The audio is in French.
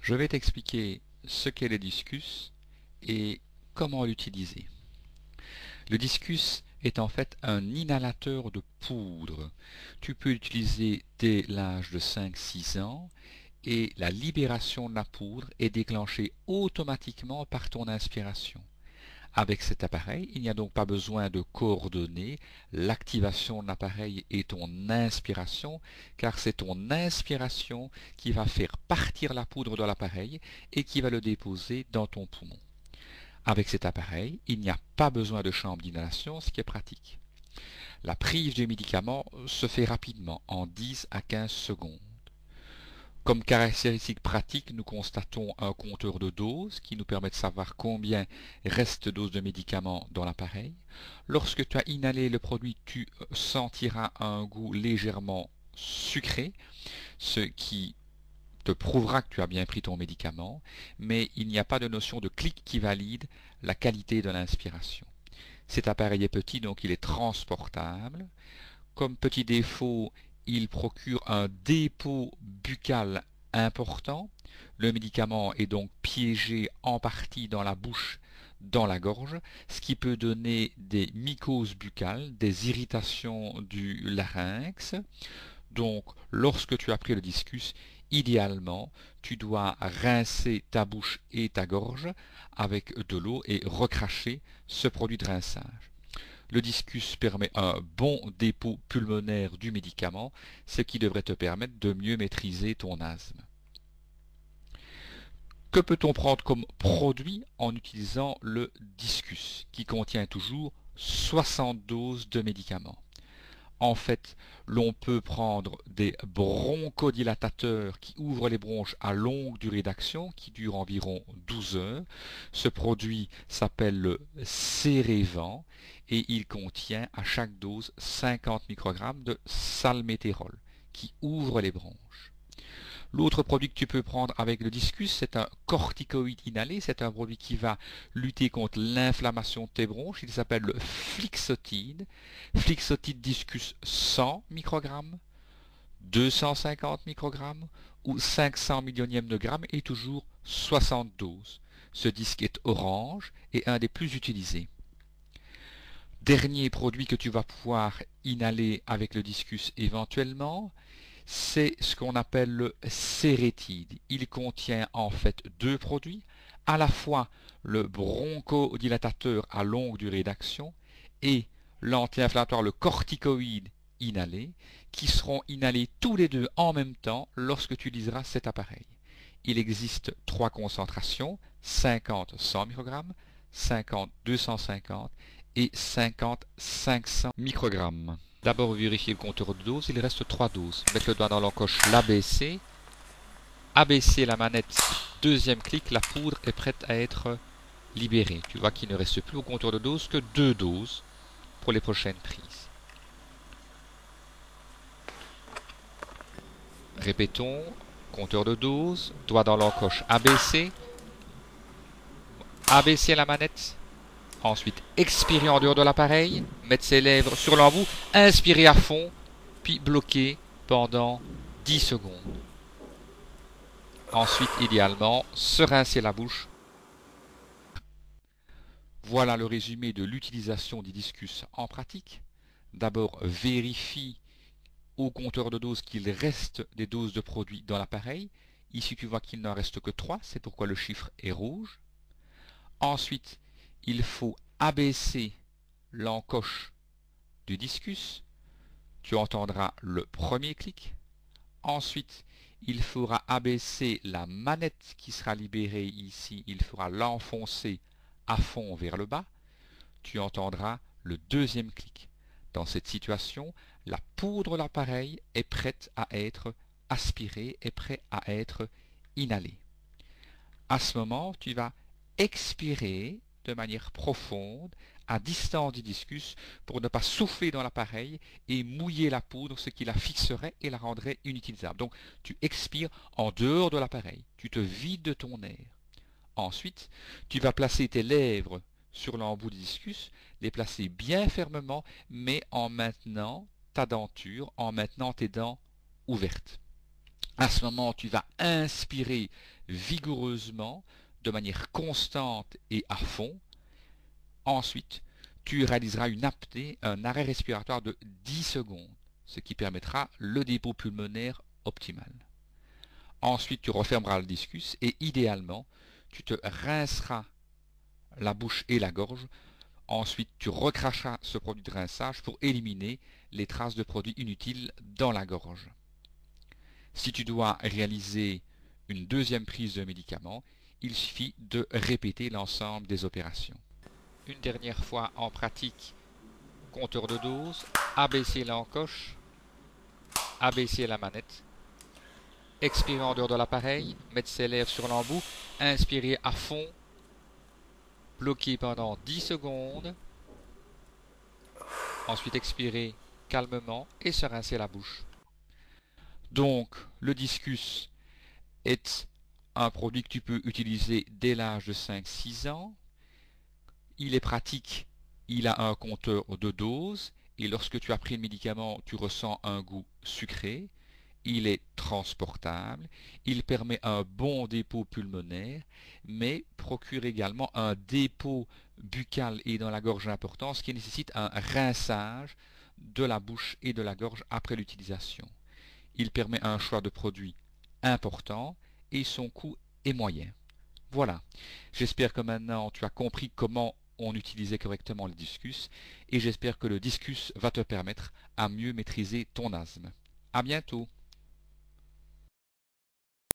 Je vais t'expliquer ce qu'est le discus et comment l'utiliser. Le discus est en fait un inhalateur de poudre. Tu peux l'utiliser dès l'âge de 5-6 ans et la libération de la poudre est déclenchée automatiquement par ton inspiration. Avec cet appareil, il n'y a donc pas besoin de coordonner l'activation de l'appareil et ton inspiration, car c'est ton inspiration qui va faire partir la poudre de l'appareil et qui va le déposer dans ton poumon. Avec cet appareil, il n'y a pas besoin de chambre d'inhalation, ce qui est pratique. La prise du médicament se fait rapidement, en 10 à 15 secondes. Comme caractéristique pratique, nous constatons un compteur de dose qui nous permet de savoir combien reste de dose de médicament dans l'appareil. Lorsque tu as inhalé le produit, tu sentiras un goût légèrement sucré, ce qui te prouvera que tu as bien pris ton médicament, mais il n'y a pas de notion de clic qui valide la qualité de l'inspiration. Cet appareil est petit, donc il est transportable. Comme petit défaut, il procure un dépôt buccal important. Le médicament est donc piégé en partie dans la bouche, dans la gorge, ce qui peut donner des mycoses buccales, des irritations du larynx. Donc, lorsque tu as pris le discus, idéalement, tu dois rincer ta bouche et ta gorge avec de l'eau et recracher ce produit de rinçage. Le discus permet un bon dépôt pulmonaire du médicament, ce qui devrait te permettre de mieux maîtriser ton asthme. Que peut-on prendre comme produit en utilisant le discus, qui contient toujours 60 doses de médicaments? En fait, l'on peut prendre des bronchodilatateurs qui ouvrent les bronches à longue durée d'action, qui durent environ 12 heures. Ce produit s'appelle le Cerevan et il contient à chaque dose 50 microgrammes de salmétérol qui ouvre les bronches. L'autre produit que tu peux prendre avec le discus, c'est un corticoïde inhalé. C'est un produit qui va lutter contre l'inflammation de tes bronches. Il s'appelle le Flixotide. Flixotide discus 100 microgrammes, 250 microgrammes ou 500 millionièmes de gramme et toujours 60 doses. Ce disque est orange et un des plus utilisés. Dernier produit que tu vas pouvoir inhaler avec le discus éventuellement, c'est ce qu'on appelle le Ceretide. Il contient en fait deux produits, à la fois le bronchodilatateur à longue durée d'action et l'anti-inflammatoire, le corticoïde inhalé, qui seront inhalés tous les deux en même temps lorsque tu utiliseras cet appareil. Il existe trois concentrations, 50-100 microgrammes, 50-250 et 50-500 microgrammes. D'abord vérifier le compteur de dose, il reste 3 doses. Mettre le doigt dans l'encoche, l'abaisser. Abaisser la manette, deuxième clic, la poudre est prête à être libérée. Tu vois qu'il ne reste plus au compteur de dose que 2 doses pour les prochaines prises. Répétons, compteur de dose, doigt dans l'encoche, abaisser. Abaisser la manette. Ensuite, expirer en dehors de l'appareil, mettre ses lèvres sur l'embout, inspirer à fond, puis bloquer pendant 10 secondes. Ensuite, idéalement, se rincer la bouche. Voilà le résumé de l'utilisation du discus en pratique. D'abord, vérifie au compteur de dose qu'il reste des doses de produits dans l'appareil. Ici, tu vois qu'il n'en reste que 3, c'est pourquoi le chiffre est rouge. Ensuite, il faut abaisser l'encoche du discus. Tu entendras le premier clic. Ensuite, il faudra abaisser la manette qui sera libérée ici. Il faudra l'enfoncer à fond vers le bas. Tu entendras le deuxième clic. Dans cette situation, la poudre de l'appareil est prête à être aspirée, est prête à être inhalée. À ce moment, tu vas expirer de manière profonde, à distance du discus, pour ne pas souffler dans l'appareil et mouiller la poudre, ce qui la fixerait et la rendrait inutilisable. Donc, tu expires en dehors de l'appareil, tu te vides de ton air. Ensuite, tu vas placer tes lèvres sur l'embout du discus, les placer bien fermement, mais en maintenant ta denture, en maintenant tes dents ouvertes. À ce moment, tu vas inspirer vigoureusement, de manière constante et à fond. Ensuite, tu réaliseras une apnée, un arrêt respiratoire de 10 secondes, ce qui permettra le dépôt pulmonaire optimal. Ensuite, tu refermeras le discus et idéalement, tu te rinceras la bouche et la gorge. Ensuite, tu recracheras ce produit de rinçage pour éliminer les traces de produits inutiles dans la gorge. Si tu dois réaliser une deuxième prise de médicament, il suffit de répéter l'ensemble des opérations. Une dernière fois en pratique, compteur de dose, abaisser l'encoche, abaisser la manette, expirer en dehors de l'appareil, mettre ses lèvres sur l'embout, inspirer à fond, bloquer pendant 10 secondes, ensuite expirer calmement et se rincer la bouche. Donc, le discus est un produit que tu peux utiliser dès l'âge de 5-6 ans. Il est pratique, il a un compteur de dose et lorsque tu as pris le médicament, tu ressens un goût sucré. Il est transportable, il permet un bon dépôt pulmonaire, mais procure également un dépôt buccal et dans la gorge important, ce qui nécessite un rinçage de la bouche et de la gorge après l'utilisation. Il permet un choix de produits important et son coût est moyen. Voilà, j'espère que maintenant tu as compris comment on utilisait correctement le discus et j'espère que le discus va te permettre à mieux maîtriser ton asthme. À bientôt.